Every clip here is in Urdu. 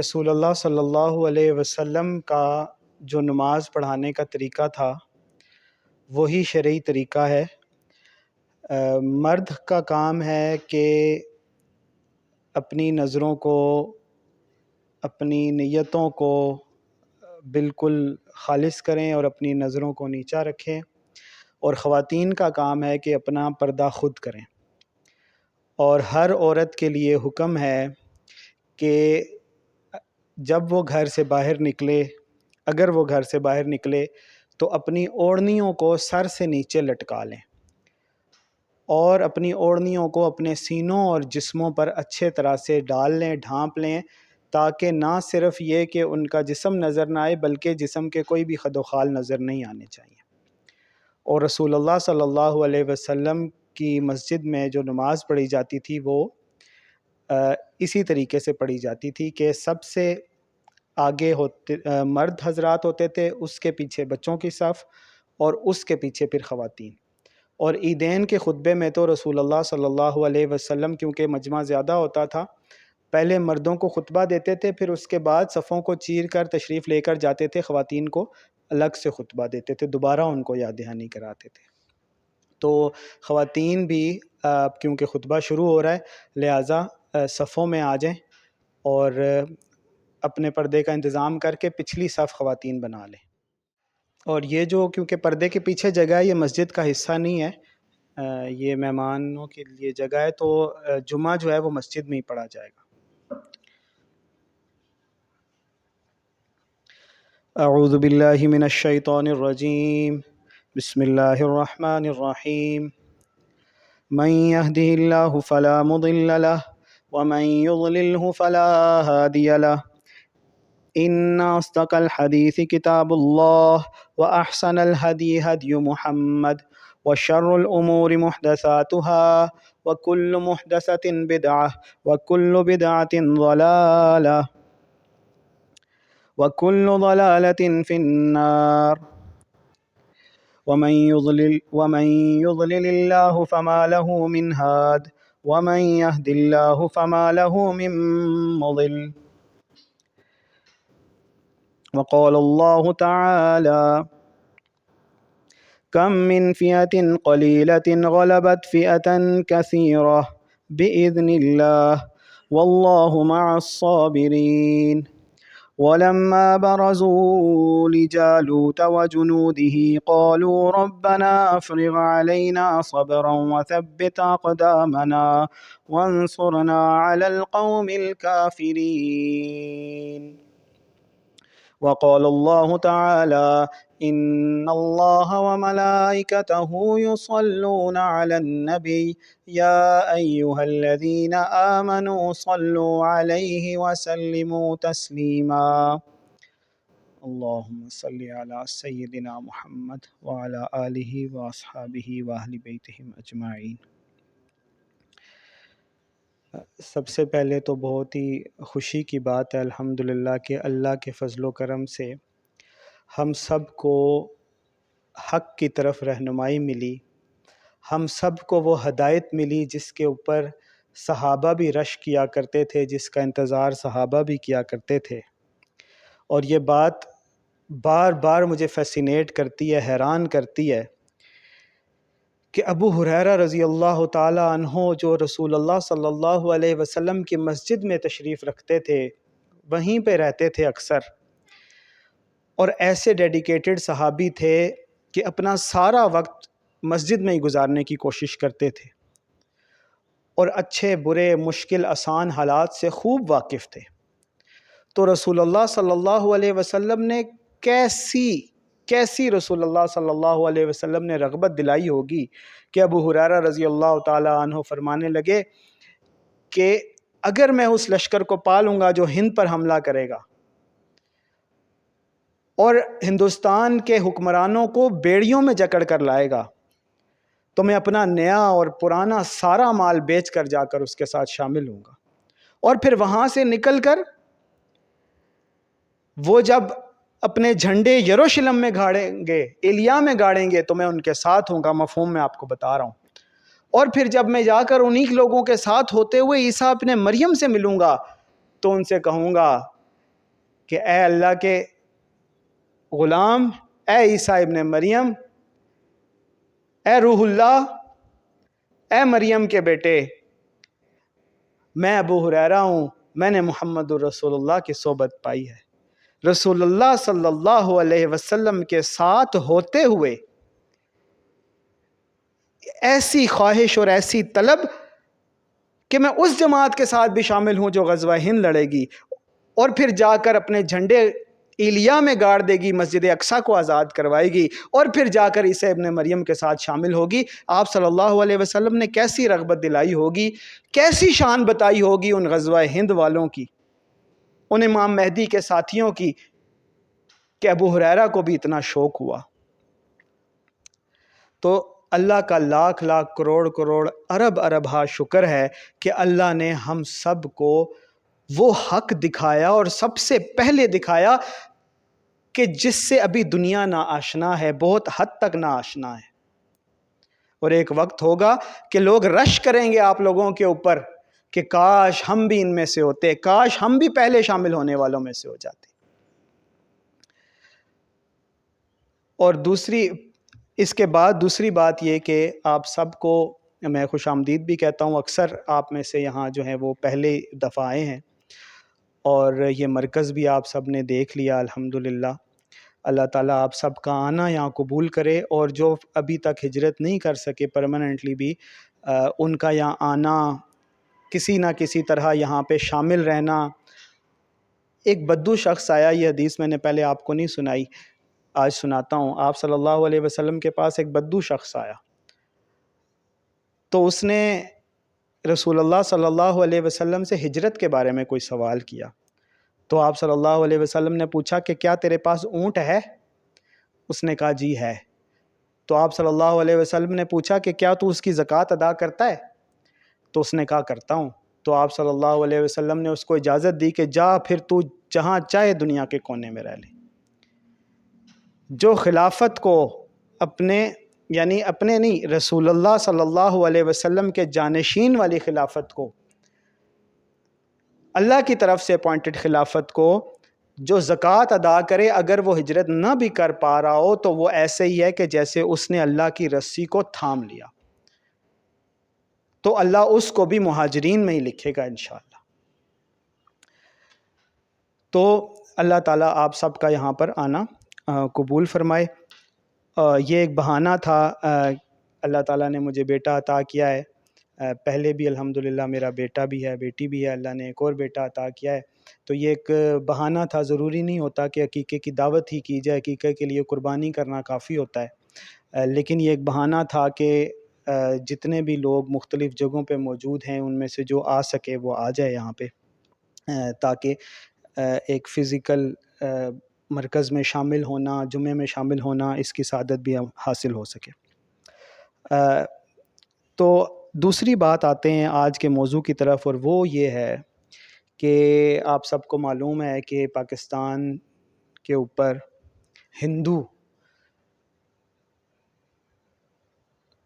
رسول اللہ صلی اللہ علیہ وسلم کا جو نماز پڑھانے کا طریقہ تھا وہی شرعی طریقہ ہے۔ مرد کا کام ہے کہ اپنی نظروں کو، اپنی نیتوں کو بالکل خالص کریں اور اپنی نظروں کو نیچا رکھیں، اور خواتین کا کام ہے کہ اپنا پردہ خود کریں۔ اور ہر عورت کے لیے حکم ہے کہ جب وہ گھر سے باہر نکلے، اگر وہ گھر سے باہر نکلے تو اپنی اوڑھنیوں کو سر سے نیچے لٹکا لیں، اور اپنی اوڑھنیوں کو اپنے سینوں اور جسموں پر اچھے طرح سے ڈال لیں، ڈھانپ لیں، تاکہ نہ صرف یہ کہ ان کا جسم نظر نہ آئے بلکہ جسم کے کوئی بھی خد و خال نظر نہیں آنے چاہیے۔ اور رسول اللہ صلی اللہ علیہ وسلم کی مسجد میں جو نماز پڑھی جاتی تھی وہ اسی طریقے سے پڑھی جاتی تھی کہ سب سے آگے مرد حضرات ہوتے تھے، اس کے پیچھے بچوں کی صف، اور اس کے پیچھے پھر خواتین۔ اور عیدین کے خطبے میں تو رسول اللہ صلی اللہ علیہ وسلم، کیونکہ مجمع زیادہ ہوتا تھا، پہلے مردوں کو خطبہ دیتے تھے، پھر اس کے بعد صفوں کو چیر کر تشریف لے کر جاتے تھے، خواتین کو الگ سے خطبہ دیتے تھے، دوبارہ ان کو یاد دہانی کراتے تھے۔ تو خواتین بھی کیونکہ خطبہ شروع ہو رہا ہے لہٰذا صفوں میں آ جائیں اور اپنے پردے کا انتظام کر کے پچھلی صف خواتین بنا لیں۔ اور یہ جو کیونکہ پردے کے پیچھے جگہ ہے، یہ مسجد کا حصہ نہیں ہے، یہ مہمانوں کے لیے جگہ ہے، تو جمعہ جو ہے وہ مسجد میں ہی پڑھا جائے گا۔ اعوذ باللہ من الشیطان الرجیم، بسم اللہ الرحمن الرحیم۔ من يهده الله فلا مضل له ومن يضلله فلا هادي له۔ إن أصدق الحديث كتاب الله وأحسن الهدي هدي محمد وشر الأمور محدثاتها وكل محدثة بدعة وكل بدعة ضلالة وكل ضلالة في النار۔ ومن يضلل الله فما له من هاد ومن يهد الله فما له من مضل۔ وقال الله تعالى كم من فئة قليلة غلبت فئة كثيرة بإذن الله والله مع الصابرين۔ ولما برزوا لجالوت وجنوده قالوا ربنا أفرغ علينا صبرا وثبت أقدامنا وانصرنا على القوم الكافرين۔ وقال الله تعالى إن الله وملائكته يصلون على النبي يا أيها الذين آمنوا صلوا عليه وسلموا تسليما۔ اللهم صل على سيدنا محمد وعلى آله وأصحابه وأهل بيتهم أجمعين۔ سب سے پہلے تو بہت ہی خوشی کی بات ہے الحمدللہ کہ اللہ کے فضل و کرم سے ہم سب کو حق کی طرف رہنمائی ملی، ہم سب کو وہ ہدایت ملی جس کے اوپر صحابہ بھی رش کیا کرتے تھے، جس کا انتظار صحابہ بھی کیا کرتے تھے۔ اور یہ بات بار بار مجھے فیسینیٹ کرتی ہے، حیران کرتی ہے کہ ابو ہریرہ رضی اللہ تعالی عنہ جو رسول اللہ صلی اللہ علیہ وسلم کی مسجد میں تشریف رکھتے تھے، وہیں پہ رہتے تھے اکثر، اور ایسے ڈیڈیکیٹڈ صحابی تھے کہ اپنا سارا وقت مسجد میں ہی گزارنے کی کوشش کرتے تھے، اور اچھے برے مشکل آسان حالات سے خوب واقف تھے۔ تو رسول اللہ صلی اللہ علیہ وسلم نے کیسی رسول اللہ صلی اللہ علیہ وسلم نے رغبت دلائی ہوگی کہ ابو ہریرہ رضی اللہ تعالی عنہ فرمانے لگے کہ اگر میں اس لشکر کو پا لوں گا جو ہند پر حملہ کرے گا اور ہندوستان کے حکمرانوں کو بیڑیوں میں جکڑ کر لائے گا، تو میں اپنا نیا اور پرانا سارا مال بیچ کر جا کر اس کے ساتھ شامل ہوں گا، اور پھر وہاں سے نکل کر وہ جب اپنے جھنڈے یروشلم میں گاڑیں گے، ایلیا میں گاڑیں گے، تو میں ان کے ساتھ ہوں گا۔ مفہوم میں آپ کو بتا رہا ہوں۔ اور پھر جب میں جا کر انہی لوگوں کے ساتھ ہوتے ہوئے عیسیٰ ابن مریم سے ملوں گا تو ان سے کہوں گا کہ اے اللہ کے غلام، اے عیسیٰ ابن مریم، اے روح اللہ، اے مریم کے بیٹے، میں ابو ہریرہ ہوں، میں نے محمد الرسول اللہ کی صحبت پائی ہے۔ رسول اللہ صلی اللہ علیہ وسلم کے ساتھ ہوتے ہوئے ایسی خواہش اور ایسی طلب کہ میں اس جماعت کے ساتھ بھی شامل ہوں جو غزوہ ہند لڑے گی، اور پھر جا کر اپنے جھنڈے ایلیا میں گاڑ دے گی، مسجد اقصیٰ کو آزاد کروائے گی، اور پھر جا کر عیسیٰ ابن مریم کے ساتھ شامل ہوگی۔ آپ صلی اللہ علیہ وسلم نے کیسی رغبت دلائی ہوگی، کیسی شان بتائی ہوگی ان غزوہ ہند والوں کی، ان امام مہدی کے ساتھیوں کی، کہ ابو ہریرہ کو بھی اتنا شوق ہوا۔ تو اللہ کا لاکھ لاکھ کروڑ کروڑ ارب ارب ہا شکر ہے کہ اللہ نے ہم سب کو وہ حق دکھایا، اور سب سے پہلے دکھایا کہ جس سے ابھی دنیا نا آشنا ہے، بہت حد تک نا آشنا ہے، اور ایک وقت ہوگا کہ لوگ رش کریں گے آپ لوگوں کے اوپر کہ کاش ہم بھی ان میں سے ہوتے، کاش ہم بھی پہلے شامل ہونے والوں میں سے ہو جاتے۔ اور اس کے بعد دوسری بات یہ کہ آپ سب کو میں خوش آمدید بھی کہتا ہوں۔ اکثر آپ میں سے یہاں جو ہیں وہ پہلے دفعہ آئے ہیں، اور یہ مرکز بھی آپ سب نے دیکھ لیا الحمدللہ۔ اللہ تعالیٰ آپ سب کا آنا یہاں قبول کرے، اور جو ابھی تک ہجرت نہیں کر سکے پرماننٹلی بھی، ان کا یہاں آنا، کسی نہ کسی طرح یہاں پہ شامل رہنا۔ ایک بدو شخص آیا، یہ حدیث میں نے پہلے آپ کو نہیں سنائی، آج سناتا ہوں۔ آپ صلی اللہ علیہ وسلم کے پاس ایک بدو شخص آیا، تو اس نے رسول اللہ صلی اللہ علیہ وسلم سے ہجرت کے بارے میں کوئی سوال کیا۔ تو آپ صلی اللہ علیہ وسلم نے پوچھا کہ کیا تیرے پاس اونٹ ہے؟ اس نے کہا جی ہے۔ تو آپ صلی اللہ علیہ وسلم نے پوچھا کہ کیا تو اس کی زکوٰۃ ادا کرتا ہے؟ تو اس نے کہا کرتا ہوں۔ تو آپ صلی اللہ علیہ وسلم نے اس کو اجازت دی کہ جا، پھر تو جہاں چاہے دنیا کے کونے میں رہ لے۔ جو خلافت کو اپنے نہیں، رسول اللہ صلی اللہ علیہ وسلم کے جانشین والی خلافت کو، اللہ کی طرف سے اپوائنٹڈ خلافت کو، جو زکوٰۃ ادا کرے، اگر وہ ہجرت نہ بھی کر پا رہا ہو تو وہ ایسے ہی ہے کہ جیسے اس نے اللہ کی رسی کو تھام لیا، تو اللہ اس کو بھی مہاجرین میں ہی لکھے گا انشاءاللہ۔ تو اللہ تعالیٰ آپ سب کا یہاں پر آنا قبول فرمائے۔ یہ ایک بہانہ تھا، اللہ تعالیٰ نے مجھے بیٹا عطا کیا ہے، پہلے بھی الحمدللہ میرا بیٹا بھی ہے، بیٹی بھی ہے، اللہ نے ایک اور بیٹا عطا کیا ہے، تو یہ ایک بہانہ تھا۔ ضروری نہیں ہوتا کہ عقیقے کی دعوت ہی کی جائے، عقیقے کے لیے قربانی کرنا کافی ہوتا ہے، لیکن یہ ایک بہانہ تھا کہ جتنے بھی لوگ مختلف جگہوں پہ موجود ہیں ان میں سے جو آ سکے وہ آ جائے یہاں پہ، تاکہ ایک فزیکل مرکز میں شامل ہونا، جمعے میں شامل ہونا، اس کی سعادت بھی حاصل ہو سکے۔ تو دوسری بات آتے ہیں آج کے موضوع کی طرف، اور وہ یہ ہے کہ آپ سب کو معلوم ہے کہ پاکستان کے اوپر ہندو،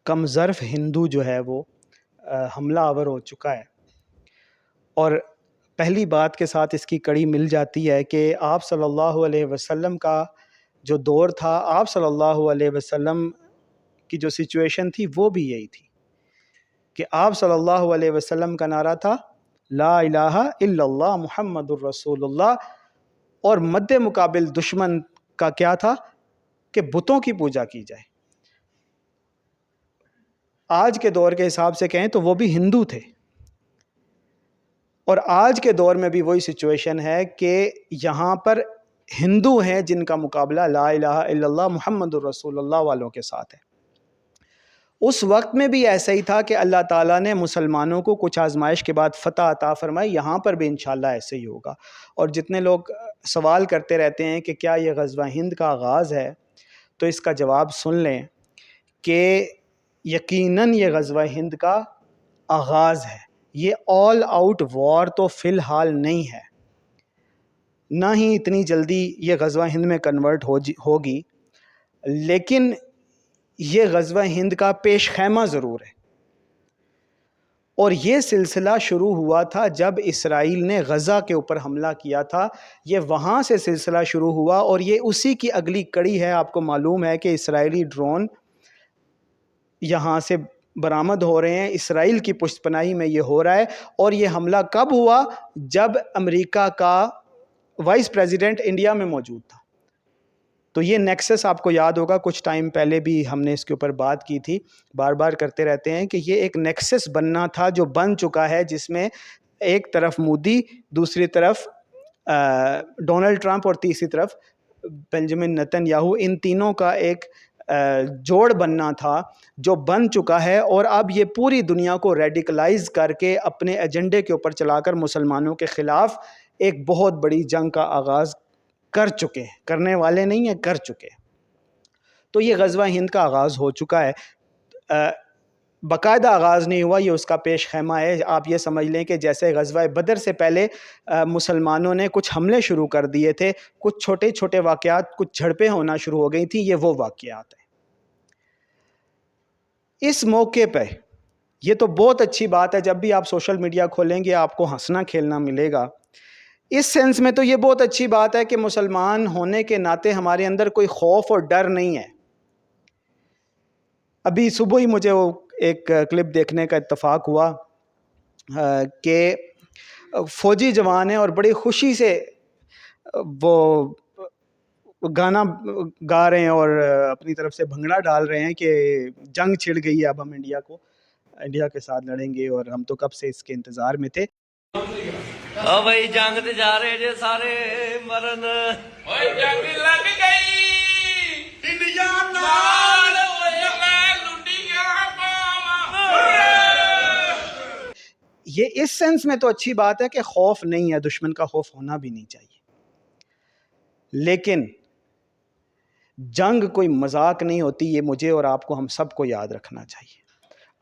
کم ظرف ہندو جو ہے وہ حملہ آور ہو چکا ہے، اور پہلی بات کے ساتھ اس کی کڑی مل جاتی ہے کہ آپ صلی اللہ علیہ وسلم کا جو دور تھا، آپ صلی اللہ علیہ وسلم کی جو سچویشن تھی وہ بھی یہی تھی کہ آپ صلی اللہ علیہ وسلم کا نعرہ تھا لا الہ الا اللہ محمد الرسول اللہ، اور مد مقابل دشمن کا کیا تھا کہ بتوں کی پوجا کی جائے۔ آج کے دور کے حساب سے کہیں تو وہ بھی ہندو تھے، اور آج کے دور میں بھی وہی سچویشن ہے کہ یہاں پر ہندو ہیں جن کا مقابلہ لا الہ الا اللہ محمد الرسول اللہ والوں کے ساتھ ہے۔ اس وقت میں بھی ایسا ہی تھا کہ اللہ تعالیٰ نے مسلمانوں کو کچھ آزمائش کے بعد فتح عطا فرمائی، یہاں پر بھی انشاءاللہ ایسے ہی ہوگا۔ اور جتنے لوگ سوال کرتے رہتے ہیں کہ کیا یہ غزوہ ہند کا آغاز ہے، تو اس کا جواب سن لیں کہ یقیناً یہ غزوہ ہند کا آغاز ہے۔ یہ آل آؤٹ وار تو فی الحال نہیں ہے، نہ ہی اتنی جلدی یہ غزوہ ہند میں کنورٹ ہوگی، لیکن یہ غزوہ ہند کا پیش خیمہ ضرور ہے۔ اور یہ سلسلہ شروع ہوا تھا جب اسرائیل نے غزہ کے اوپر حملہ کیا تھا، یہ وہاں سے سلسلہ شروع ہوا، اور یہ اسی کی اگلی کڑی ہے۔ آپ کو معلوم ہے کہ اسرائیلی ڈرون یہاں سے برآمد ہو رہے ہیں، اسرائیل کی پشت پناہی میں یہ ہو رہا ہے۔ اور یہ حملہ کب ہوا؟ جب امریکہ کا وائس پریزیڈنٹ انڈیا میں موجود تھا۔ تو یہ نیکسس آپ کو یاد ہوگا، کچھ ٹائم پہلے بھی ہم نے اس کے اوپر بات کی تھی، بار بار کرتے رہتے ہیں کہ یہ ایک نیکسس بننا تھا جو بن چکا ہے، جس میں ایک طرف مودی، دوسری طرف ڈونلڈ ٹرمپ، اور تیسری طرف بنجمن نتن یاہو، ان تینوں کا ایک جوڑ بننا تھا جو بن چکا ہے۔ اور اب یہ پوری دنیا کو ریڈیکلائز کر کے اپنے ایجنڈے کے اوپر چلا کر مسلمانوں کے خلاف ایک بہت بڑی جنگ کا آغاز کر چکے ہیں، کرنے والے نہیں ہیں، کر چکے۔ تو یہ غزوہ ہند کا آغاز ہو چکا ہے، باقاعدہ آغاز نہیں ہوا، یہ اس کا پیش خیمہ ہے۔ آپ یہ سمجھ لیں کہ جیسے غزوہ بدر سے پہلے مسلمانوں نے کچھ حملے شروع کر دیے تھے، کچھ چھوٹے چھوٹے واقعات، کچھ جھڑپیں ہونا شروع ہو گئی تھیں، یہ وہ واقعات ہیں۔ اس موقع پہ یہ تو بہت اچھی بات ہے، جب بھی آپ سوشل میڈیا کھولیں گے آپ کو ہنسنا کھیلنا ملے گا۔ اس سینس میں تو یہ بہت اچھی بات ہے کہ مسلمان ہونے کے ناطے ہمارے اندر کوئی خوف اور ڈر نہیں ہے۔ ابھی صبح ہی مجھے وہ ایک کلپ دیکھنے کا اتفاق ہوا کہ فوجی جوان ہیں اور بڑی خوشی سے وہ گانا گا رہے ہیں اور اپنی طرف سے بھنگڑا ڈال رہے ہیں کہ جنگ چھڑ گئی ہے، اب ہم انڈیا کے ساتھ لڑیں گے، اور ہم تو کب سے اس کے انتظار میں تھے۔ بھائی جنگ تے جا رہے جے سارے مرن، جنگ لگ گئی انڈیا نال یہ اس سینس میں تو اچھی بات ہے کہ خوف نہیں ہے، دشمن کا خوف ہونا بھی نہیں چاہیے، لیکن جنگ کوئی مذاق نہیں ہوتی، یہ مجھے اور آپ کو، ہم سب کو یاد رکھنا چاہیے۔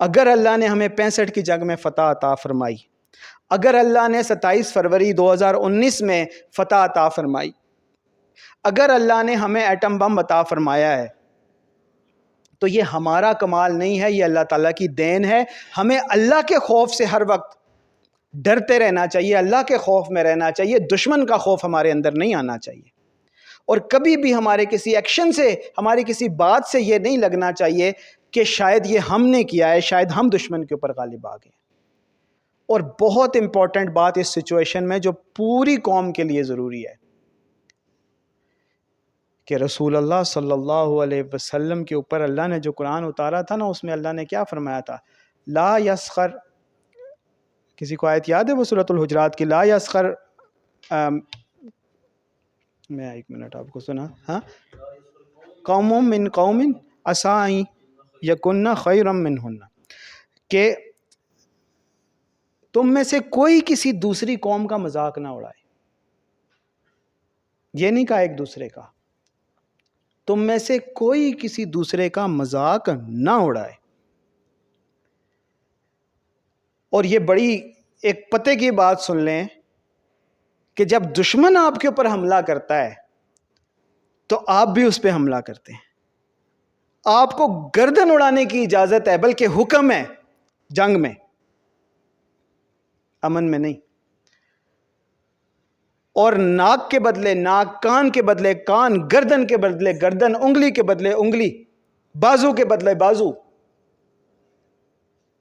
اگر اللہ نے ہمیں 65 کی جنگ میں فتح عطا فرمائی، اگر اللہ نے 27 فروری 2019 میں فتح عطا فرمائی، اگر اللہ نے ہمیں ایٹم بم عطا فرمایا ہے، تو یہ ہمارا کمال نہیں ہے، یہ اللہ تعالیٰ کی دین ہے۔ ہمیں اللہ کے خوف سے ہر وقت ڈرتے رہنا چاہیے، اللہ کے خوف میں رہنا چاہیے، دشمن کا خوف ہمارے اندر نہیں آنا چاہیے، اور کبھی بھی ہمارے کسی ایکشن سے، ہماری کسی بات سے یہ نہیں لگنا چاہیے کہ شاید یہ ہم نے کیا ہے، شاید ہم دشمن کے اوپر غالب آ گئے۔ اور بہت امپورٹنٹ بات اس سچویشن میں جو پوری قوم کے لیے ضروری ہے کہ رسول اللہ صلی اللہ علیہ وسلم کے اوپر اللہ نے جو قرآن اتارا تھا نا، اس میں اللہ نے کیا فرمایا تھا؟ لا یسخر، کسی کو آیت یاد ہے وہ سورۃ الحجرات کی؟ لا یسخر، میں ایک منٹ آپ کو سنا، ہاں، قوم من قوم عسى ان یکن خیرا منہن، کہ تم میں سے کوئی کسی دوسری قوم کا مذاق نہ اڑائے۔ یہ نہیں کہا ایک دوسرے کا، تم میں سے کوئی کسی دوسرے کا مذاق نہ اڑائے۔ اور یہ بڑی ایک پتے کی بات سن لیں کہ جب دشمن آپ کے اوپر حملہ کرتا ہے تو آپ بھی اس پہ حملہ کرتے ہیں۔ آپ کو گردن اڑانے کی اجازت ہے، بلکہ حکم ہے جنگ میں، امن میں نہیں۔ اور ناک کے بدلے ناک، کان کے بدلے کان، گردن کے بدلے گردن، انگلی کے بدلے انگلی، بازو کے بدلے بازو۔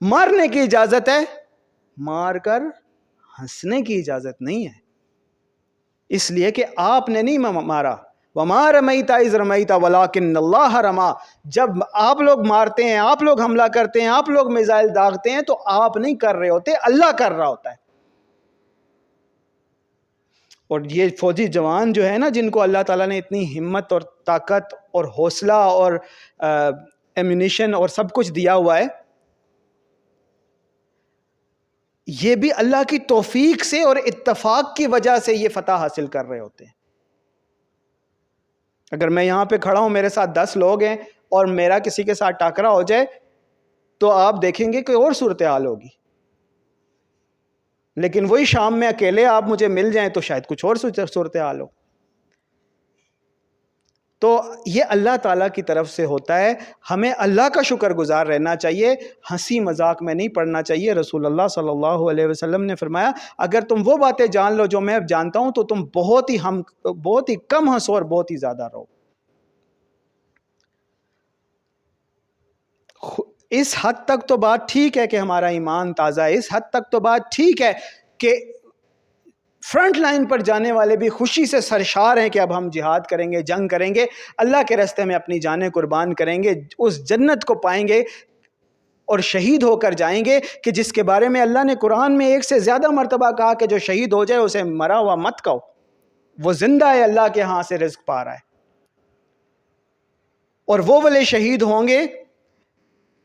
مارنے کی اجازت ہے، مار کر ہنسنے کی اجازت نہیں ہے، اس لیے کہ آپ نے نہیں مارا۔ وَمَا رَمَيْتَ إِذْ رَمَيْتَ وَلَٰكِنَّ اللَّهَ رَمَىٰ۔ جب آپ لوگ مارتے ہیں، آپ لوگ حملہ کرتے ہیں، آپ لوگ میزائل داغتے ہیں، تو آپ نہیں کر رہے ہوتے، اللہ کر رہا ہوتا ہے۔ اور یہ فوجی جوان جو ہے نا، جن کو اللہ تعالیٰ نے اتنی ہمت اور طاقت اور حوصلہ اور ایمونیشن اور سب کچھ دیا ہوا ہے، یہ بھی اللہ کی توفیق سے اور اتفاق کی وجہ سے یہ فتح حاصل کر رہے ہوتے ہیں۔ اگر میں یہاں پہ کھڑا ہوں، میرے ساتھ 10 لوگ ہیں، اور میرا کسی کے ساتھ ٹاکرا ہو جائے تو آپ دیکھیں گے کہ اور صورتحال ہوگی، لیکن وہی شام میں اکیلے آپ مجھے مل جائیں تو شاید کچھ اور صورتحال ہو۔ تو یہ اللہ تعالیٰ کی طرف سے ہوتا ہے. ہمیں اللہ کا شکر گزار رہنا چاہیے, ہنسی مذاق میں نہیں پڑنا چاہیے. رسول اللہ صلی اللہ علیہ وسلم نے فرمایا اگر تم وہ باتیں جان لو جو میں اب جانتا ہوں تو تم بہت ہی کم ہنسو اور بہت ہی زیادہ رہو. اس حد تک تو بات ٹھیک ہے کہ ہمارا ایمان تازہ ہے, اس حد تک تو بات ٹھیک ہے کہ فرنٹ لائن پر جانے والے بھی خوشی سے سرشار ہیں کہ اب ہم جہاد کریں گے, جنگ کریں گے, اللہ کے راستے میں اپنی جانیں قربان کریں گے, اس جنت کو پائیں گے اور شہید ہو کر جائیں گے کہ جس کے بارے میں اللہ نے قرآن میں 1 سے زیادہ مرتبہ کہا کہ جو شہید ہو جائے اسے مرا ہوا مت کہو, وہ زندہ ہے, اللہ کے ہاں سے رزق پا رہا ہے. اور وہ والے شہید ہوں گے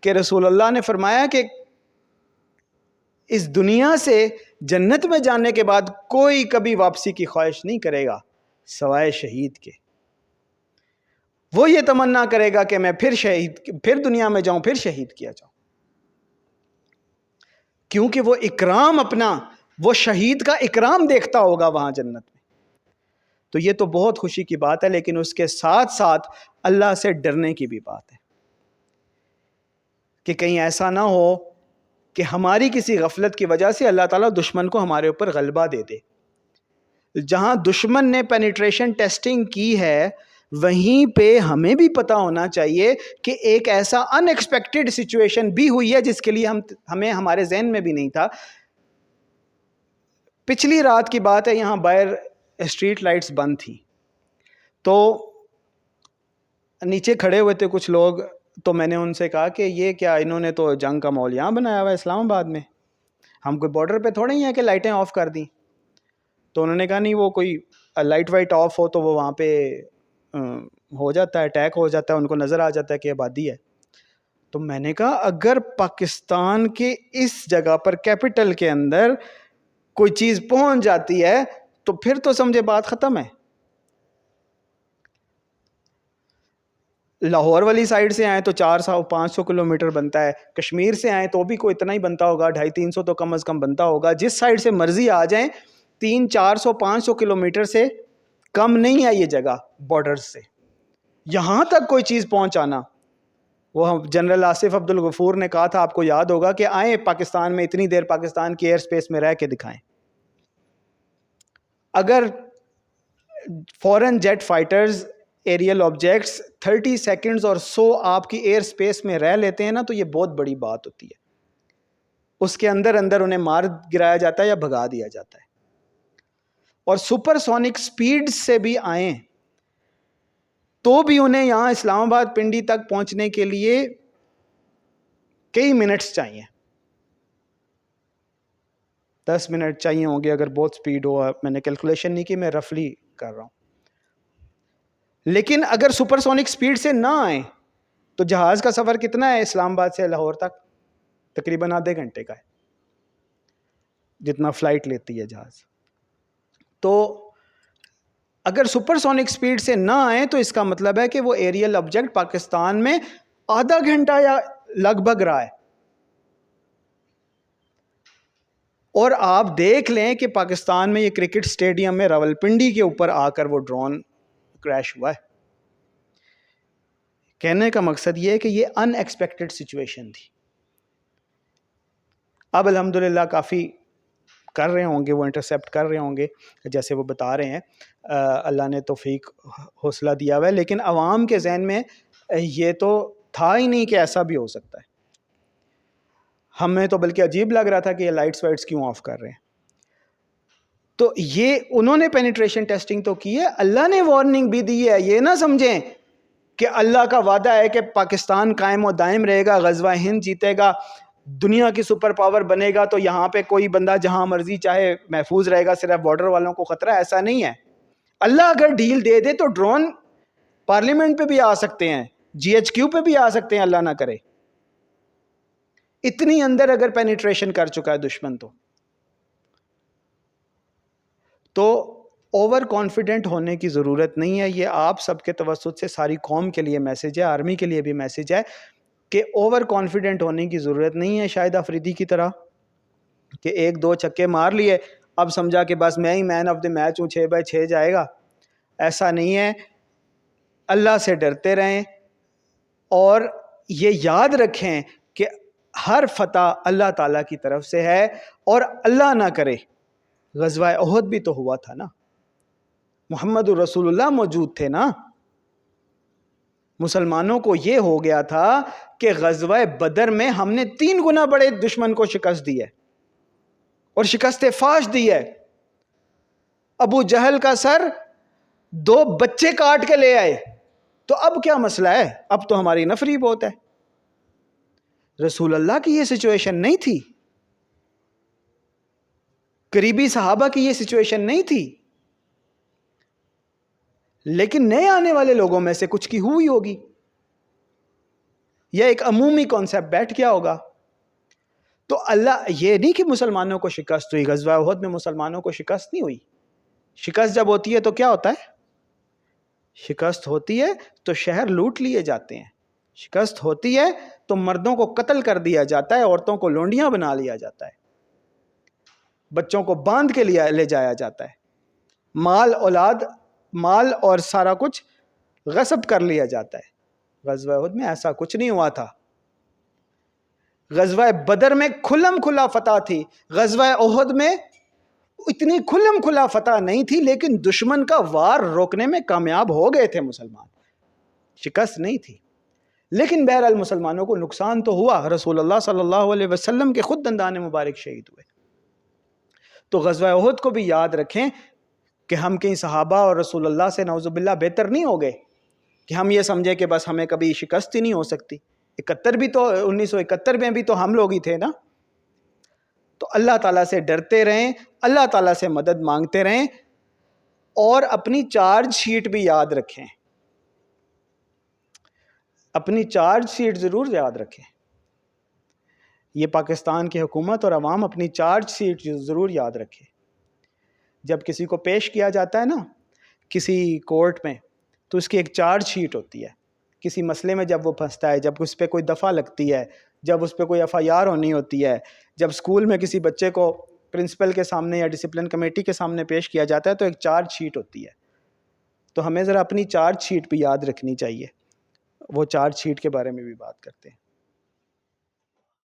کہ رسول اللہ نے فرمایا کہ اس دنیا سے جنت میں جانے کے بعد کوئی کبھی واپسی کی خواہش نہیں کرے گا سوائے شہید کے. وہ یہ تمنا کرے گا کہ میں پھر دنیا میں جاؤں, پھر شہید کیا جاؤں, کیونکہ وہ اکرام اپنا, وہ شہید کا اکرام دیکھتا ہوگا وہاں جنت میں. تو یہ تو بہت خوشی کی بات ہے, لیکن اس کے ساتھ ساتھ اللہ سے ڈرنے کی بھی بات ہے کہ کہیں ایسا نہ ہو کہ ہماری کسی غفلت کی وجہ سے اللہ تعالیٰ دشمن کو ہمارے اوپر غلبہ دے دے. جہاں دشمن نے پینیٹریشن ٹیسٹنگ کی ہے وہیں پہ ہمیں بھی پتہ ہونا چاہیے کہ ایک ایسا ان ایکسپیکٹڈ سچویشن بھی ہوئی ہے جس کے لیے ہمیں ہمارے ذہن میں بھی نہیں تھا. پچھلی رات کی بات ہے, یہاں باہر اسٹریٹ لائٹس بند تھی, تو نیچے کھڑے ہوئے تھے کچھ لوگ, تو میں نے ان سے کہا کہ یہ کیا, انہوں نے تو جنگ کا ماحول یہاں بنایا ہوا ہے اسلام آباد میں, ہم کوئی بارڈر پہ تھوڑے ہی ہیں کہ لائٹیں آف کر دیں. تو انہوں نے کہا نہیں, وہ کوئی لائٹ وائٹ آف ہو تو وہ وہاں پہ ہو جاتا ہے, اٹیک ہو جاتا ہے, ان کو نظر آ جاتا ہے کہ آبادی ہے. تو میں نے کہا اگر پاکستان کے اس جگہ پر کیپٹل کے اندر کوئی چیز پہنچ جاتی ہے تو پھر تو سمجھے بات ختم ہے. لاہور والی سائڈ سے آئیں تو 400-500 کلومیٹر بنتا ہے, کشمیر سے آئیں تو بھی کوئی اتنا ہی بنتا ہوگا, 250-300 تو کم از کم بنتا ہوگا. جس سائڈ سے مرضی آ جائیں 300-400-500 کلومیٹر سے کم نہیں ہے یہ جگہ بارڈر سے. یہاں تک کوئی چیز پہنچانا, وہ جنرل آصف عبد الغفور نے کہا تھا, آپ کو یاد ہوگا, کہ آئیں پاکستان میں اتنی دیر پاکستان کی ایئر سپیس میں رہ کے دکھائیں. اگر foreign jet fighters aerial objects 30 seconds اور 100 آپ کی ایئر سپیس میں رہ لیتے ہیں نا, تو یہ بہت بڑی بات ہوتی ہے. اس کے اندر انہیں مار گرایا جاتا ہے یا بھگا دیا جاتا ہے. اور سپر سونک سپیڈ سے بھی آئیں تو بھی انہیں یہاں اسلام آباد پنڈی تک پہنچنے کے لیے کئی منٹس چاہیے, 10 منٹ چاہیے ہوں گے اگر بہت سپیڈ ہو. میں نے کیلکولیشن نہیں کی, میں رفلی کر رہا ہوں. لیکن اگر سپر سونک سپیڈ سے نہ آئیں تو جہاز کا سفر کتنا ہے اسلام آباد سے لاہور تک؟ تقریباً آدھے گھنٹے کا ہے, جتنا فلائٹ لیتی ہے جہاز. تو اگر سپر سونک سپیڈ سے نہ آئیں تو اس کا مطلب ہے کہ وہ ایریل آبجیکٹ پاکستان میں آدھا گھنٹہ یا لگ بھگ رہا ہے. اور آپ دیکھ لیں کہ پاکستان میں یہ کرکٹ سٹیڈیم میں راولپنڈی کے اوپر آ کر وہ ڈرون کریش ہوا ہے. کہنے کا مقصد یہ ہے کہ یہ ان ایکسپیکٹڈ سچویشن تھی. اب الحمدللہ کافی کر رہے ہوں گے, وہ انٹرسیپٹ کر رہے ہوں گے جیسے وہ بتا رہے ہیں, اللہ نے توفیق حوصلہ دیا ہوا ہے. لیکن عوام کے ذہن میں یہ تو تھا ہی نہیں کہ ایسا بھی ہو سکتا ہے. ہمیں تو بلکہ عجیب لگ رہا تھا کہ یہ لائٹس وائٹس کیوں آف کر رہے ہیں. تو یہ انہوں نے پینیٹریشن ٹیسٹنگ تو کی ہے, اللہ نے وارننگ بھی دی ہے. یہ نہ سمجھیں کہ اللہ کا وعدہ ہے کہ پاکستان قائم و دائم رہے گا, غزوہ ہند جیتے گا, دنیا کی سپر پاور بنے گا, تو یہاں پہ کوئی بندہ جہاں مرضی چاہے محفوظ رہے گا, صرف بارڈر والوں کو خطرہ. ایسا نہیں ہے. اللہ اگر ڈھیل دے دے تو ڈرون پارلیمنٹ پہ بھی آ سکتے ہیں, GHQ پہ بھی آ سکتے ہیں, اللہ نہ کرے. اتنی اندر اگر پینیٹریشن کر چکا ہے دشمن تو اوور کانفیڈنٹ ہونے کی ضرورت نہیں ہے. یہ آپ سب کے توسط سے ساری قوم کے لیے میسج ہے, آرمی کے لیے بھی میسج ہے کہ اوور کانفیڈنٹ ہونے کی ضرورت نہیں ہے. شاہد افریدی کی طرح کہ 1-2 چھکے مار لیے, اب سمجھا کہ بس میں ہی مین آف دی میچ ہوں, 6/6 جائے گا. ایسا نہیں ہے. اللہ سے ڈرتے رہیں اور یہ یاد رکھیں کہ ہر فتح اللہ تعالیٰ کی طرف سے ہے، اور اللہ نہ کرے غزوہ احد بھی تو ہوا تھا نا، محمد الرسول اللہ موجود تھے نا۔ مسلمانوں کو یہ ہو گیا تھا کہ غزوہ بدر میں ہم نے 3 گنا بڑے دشمن کو شکست دی ہے اور شکست فاش دی ہے۔ ابو جہل کا سر 2 بچے کاٹ کے لے آئے، تو اب کیا مسئلہ ہے؟ اب تو ہماری نفری بہت ہے۔ رسول اللہ کی یہ سچویشن نہیں تھی، قریبی صحابہ کی یہ سچویشن نہیں تھی، لیکن نئے آنے والے لوگوں میں سے کچھ کی ہوئی ہوگی، یا ایک عمومی کانسیپٹ بیٹھ گیا ہوگا۔ تو اللہ یہ نہیں کہ مسلمانوں کو شکست ہوئی، غزوہ احد میں مسلمانوں کو شکست نہیں ہوئی۔ شکست جب ہوتی ہے تو کیا ہوتا ہے؟ شکست ہوتی ہے تو شہر لوٹ لیے جاتے ہیں، شکست ہوتی ہے تو مردوں کو قتل کر دیا جاتا ہے، عورتوں کو لونڈیاں بنا لیا جاتا ہے، بچوں کو باندھ کے لے جایا جاتا ہے، مال اور سارا کچھ غصب کر لیا جاتا ہے۔ غزوہ احد میں ایسا کچھ نہیں ہوا تھا۔ غزوہ بدر میں کھلم کھلا فتح تھی، غزوہ احد میں اتنی کھلم کھلا فتح نہیں تھی، لیکن دشمن کا وار روکنے میں کامیاب ہو گئے تھے مسلمان، شکست نہیں تھی۔ لیکن بہرحال مسلمانوں کو نقصان تو ہوا، رسول اللہ صلی اللہ علیہ وسلم کے خود دندان مبارک شہید ہوئے۔ تو غزوہ احد کو بھی یاد رکھیں کہ ہم کہیں صحابہ اور رسول اللہ سے نعوذ باللہ بہتر نہیں ہو گئے کہ ہم یہ سمجھے کہ بس ہمیں کبھی شکست ہی نہیں ہو سکتی۔ 1971 میں بھی تو ہم لوگ ہی تھے نا۔ تو اللہ تعالیٰ سے ڈرتے رہیں، اللہ تعالیٰ سے مدد مانگتے رہیں، اور اپنی چارج شیٹ بھی یاد رکھیں، اپنی چارج شیٹ ضرور یاد رکھیں۔ یہ پاکستان کی حکومت اور عوام اپنی چارج شیٹ ضرور یاد رکھے۔ جب کسی کو پیش کیا جاتا ہے نا کسی کورٹ میں، تو اس کی ایک چارج شیٹ ہوتی ہے۔ کسی مسئلے میں جب وہ پھنستا ہے، جب اس پہ کوئی دفعہ لگتی ہے، جب اس پہ کوئی FIR ہونی ہوتی ہے، جب اسکول میں کسی بچے کو پرنسپل کے سامنے یا ڈسپلن کمیٹی کے سامنے پیش کیا جاتا ہے، تو ایک چارج شیٹ ہوتی ہے۔ تو ہمیں ذرا اپنی چارج شیٹ بھی یاد رکھنی چاہیے۔ وہ چارج شیٹ کے بارے میں بھی بات کرتے ہیں۔